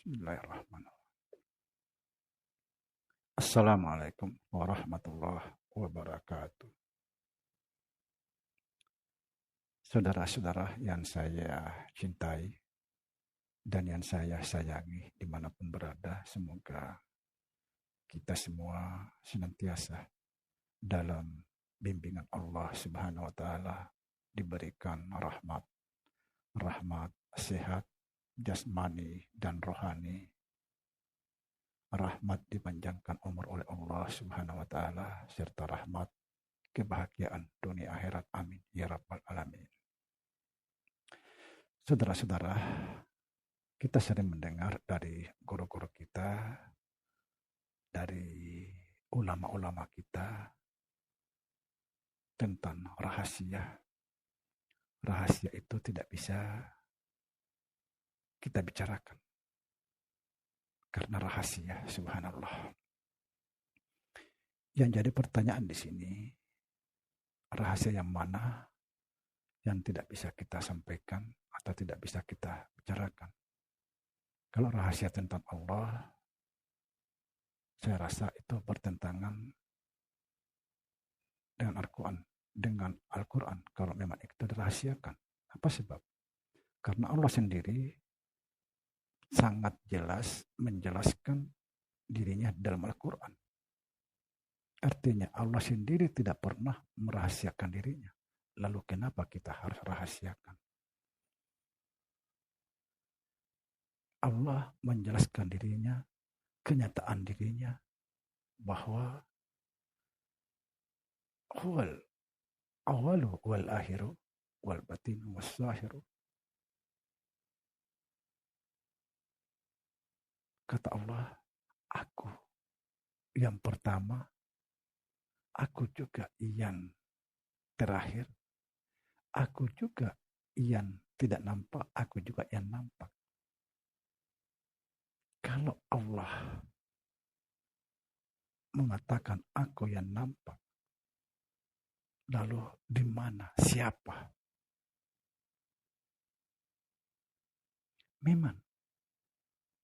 Bismillahirrahmanirrahim. Assalamualaikum warahmatullahi wabarakatuh. Saudara-saudara yang saya cintai dan yang saya sayangi dimanapun berada, semoga kita semua senantiasa dalam bimbingan Allah Subhanahu wa Ta'ala, diberikan rahmat, sehat, jasmani dan rohani. Rahmat dipanjangkan umur oleh Allah Subhanahu wa Ta'ala, serta rahmat kebahagiaan dunia akhirat. Amin ya rabbal alamin. Saudara-saudara, kita sering mendengar dari guru-guru kita, dari ulama-ulama kita tentang rahasia. Rahasia itu tidak bisa kita bicarakan karena rahasia, subhanallah. Yang jadi pertanyaan di sini, rahasia yang mana yang tidak bisa kita sampaikan atau tidak bisa kita bicarakan? Kalau rahasia tentang Allah, saya rasa itu bertentangan dengan Al-Quran. Kalau memang itu dirahasiakan. Apa sebab? Karena Allah sendiri sangat jelas menjelaskan dirinya dalam Al-Quran. Artinya Allah sendiri tidak pernah merahasiakan dirinya. Lalu kenapa kita harus rahasiakan? Allah menjelaskan dirinya, kenyataan dirinya, bahwa huwal awalu wal akhiru wal batinu was zahiru. Kata Allah, aku yang pertama, aku juga yang terakhir, aku juga yang tidak nampak, aku juga yang nampak. Kalau Allah mengatakan aku yang nampak, lalu di mana, siapa? Memang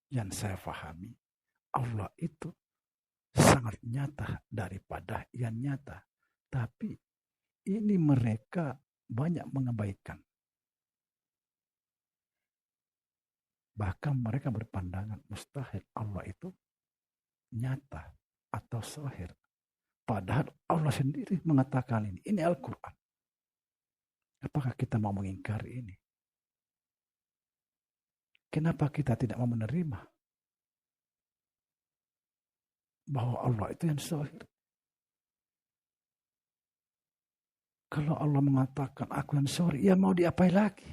yang saya pahami, Allah itu sangat nyata daripada yang nyata. Tapi ini mereka banyak mengabaikan. Bahkan mereka berpandangan mustahil Allah itu nyata atau zahir. Padahal Allah sendiri mengatakan ini. Ini Al-Quran. Apakah kita mau mengingkari ini? Kenapa kita tidak mau menerima bahwa Allah itu yang zahir? Kalau Allah mengatakan aku yang zahir, ya mau diapain lagi?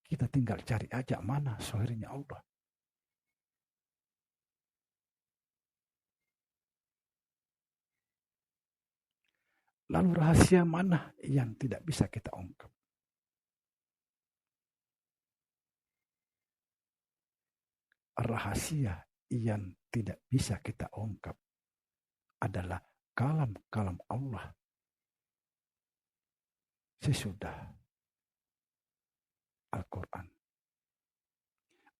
Kita tinggal cari aja mana zahirnya Allah. Lalu rahasia mana yang tidak bisa kita ungkap? Rahasia yang tidak bisa kita ungkap adalah kalam-kalam Allah sesudah Al-Quran.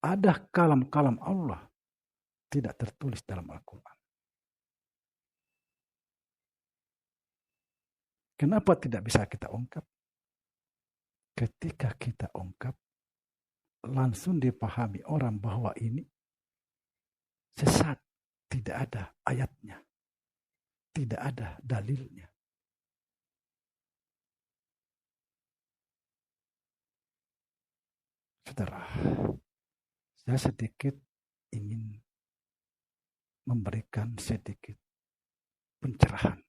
Ada kalam-kalam Allah tidak tertulis dalam Al-Quran. Kenapa tidak bisa kita ungkap? Ketika kita ungkap, langsung dipahami orang bahwa ini sesat, tidak ada ayatnya, tidak ada dalilnya. Saudara, saya sedikit ingin memberikan sedikit pencerahan.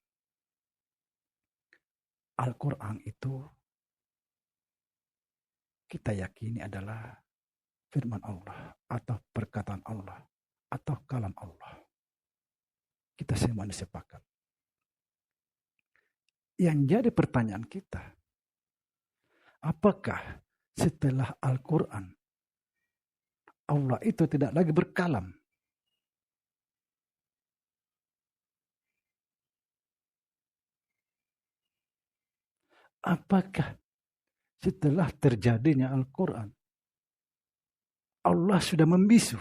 Al-Quran itu kita yakini adalah firman Allah atau perkataan Allah atau kalam Allah. Kita semua sepakat. Yang jadi pertanyaan kita, apakah setelah Al-Quran Allah itu tidak lagi berkalam? Apakah setelah terjadinya Al-Quran Allah sudah membisu.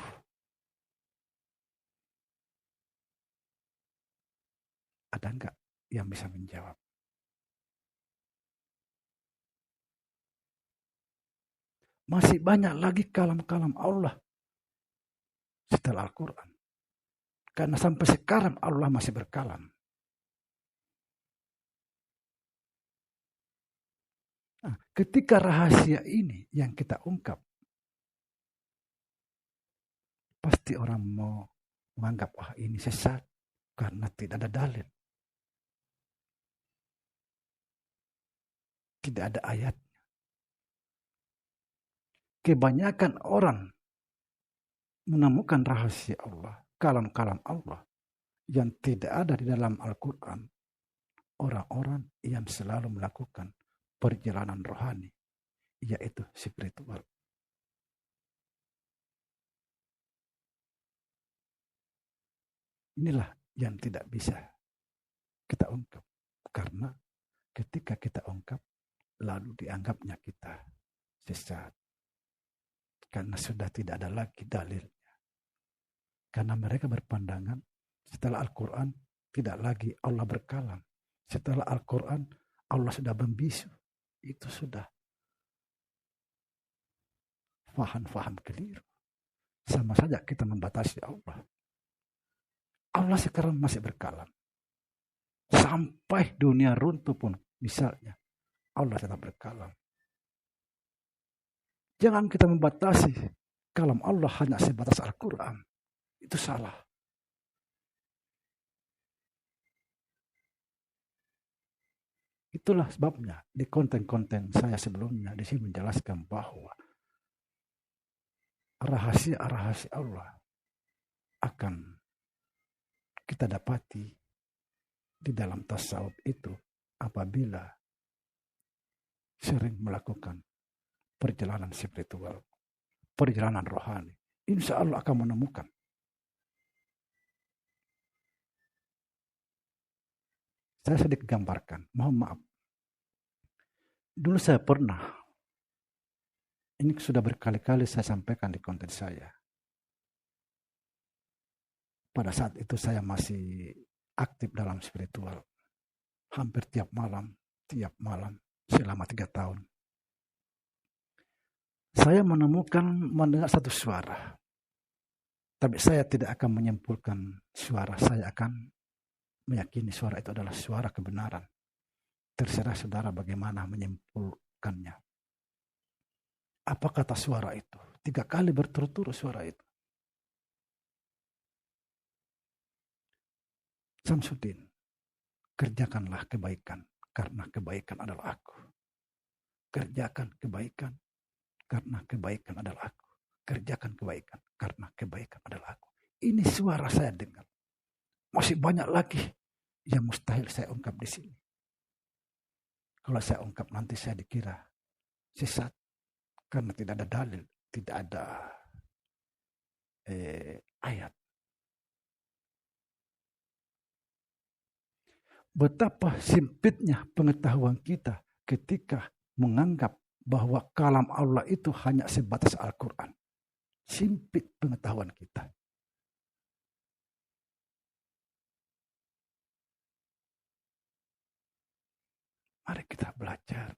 Ada enggak yang bisa menjawab? Masih banyak lagi kalam-kalam Allah setelah Al-Quran. Karena sampai sekarang Allah masih berkalam. Nah, ketika rahasia ini yang kita ungkap, pasti orang mau menganggap, wah ini sesat. Karena tidak ada dalil. Tidak ada ayat. Kebanyakan orang menemukan rahasia Allah, kalam-kalam Allah yang tidak ada di dalam Al-Quran. Orang-orang yang selalu melakukan perjalanan rohani, yaitu spiritual. Inilah yang tidak bisa kita ungkap. Karena ketika kita ungkap, lalu dianggapnya kita sesat. Karena sudah tidak ada lagi dalilnya. Karena mereka berpandangan setelah Al-Quran tidak lagi Allah berkalam. Setelah Al-Quran Allah sudah membisu. Itu sudah faham-faham keliru. Sama saja kita membatasi Allah. Allah sekarang masih berkalam. Sampai dunia runtuh pun misalnya Allah tetap berkalam. Jangan kita membatasi kalam Allah hanya sebatas Al-Quran. Itu salah. Itulah sebabnya di konten-konten saya sebelumnya di sini menjelaskan bahwa rahasia-rahasia Allah akan kita dapati di dalam tasawuf itu apabila sering melakukan perjalanan spiritual, perjalanan rohani. Insya Allah akan menemukan. Saya sedikit gambarkan, mohon maaf. Dulu saya pernah, ini sudah berkali-kali saya sampaikan di konten saya. Pada saat itu saya masih aktif dalam spiritual. Hampir tiap malam, selama 3 tahun. Saya mendengar satu suara. Tapi saya tidak akan menyimpulkan suara, saya akan meyakini suara itu adalah suara kebenaran. Terserah saudara bagaimana menyimpulkannya. Apa kata suara itu? 3 kali berturut-turut suara itu. Samsudin, kerjakanlah kebaikan karena kebaikan adalah aku. Kerjakan kebaikan karena kebaikan adalah aku. Kerjakan kebaikan karena kebaikan adalah aku. Ini suara saya dengar. Masih banyak lagi yang mustahil saya ungkap di sini. Kalau saya ungkap nanti saya dikira sesat karena tidak ada dalil, tidak ada ayat. Betapa sempitnya pengetahuan kita ketika menganggap bahwa kalam Allah itu hanya sebatas Al-Quran. Sempit pengetahuan kita. Mari kita belajar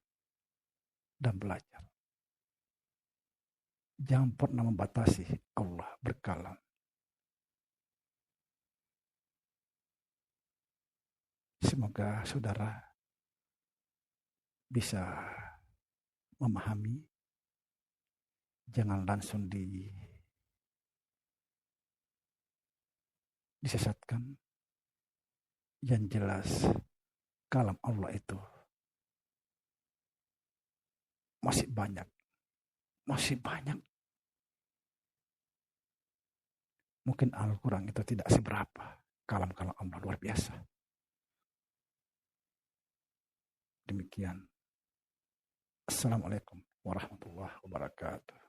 dan belajar. Jangan pernah membatasi Allah berkalam. Semoga saudara bisa memahami. Jangan langsung disesatkan. Yang jelas kalam Allah itu masih banyak. Mungkin Al-Quran itu tidak seberapa. Kalam-kalam Allah luar biasa. Demikian. Assalamualaikum warahmatullahi wabarakatuh.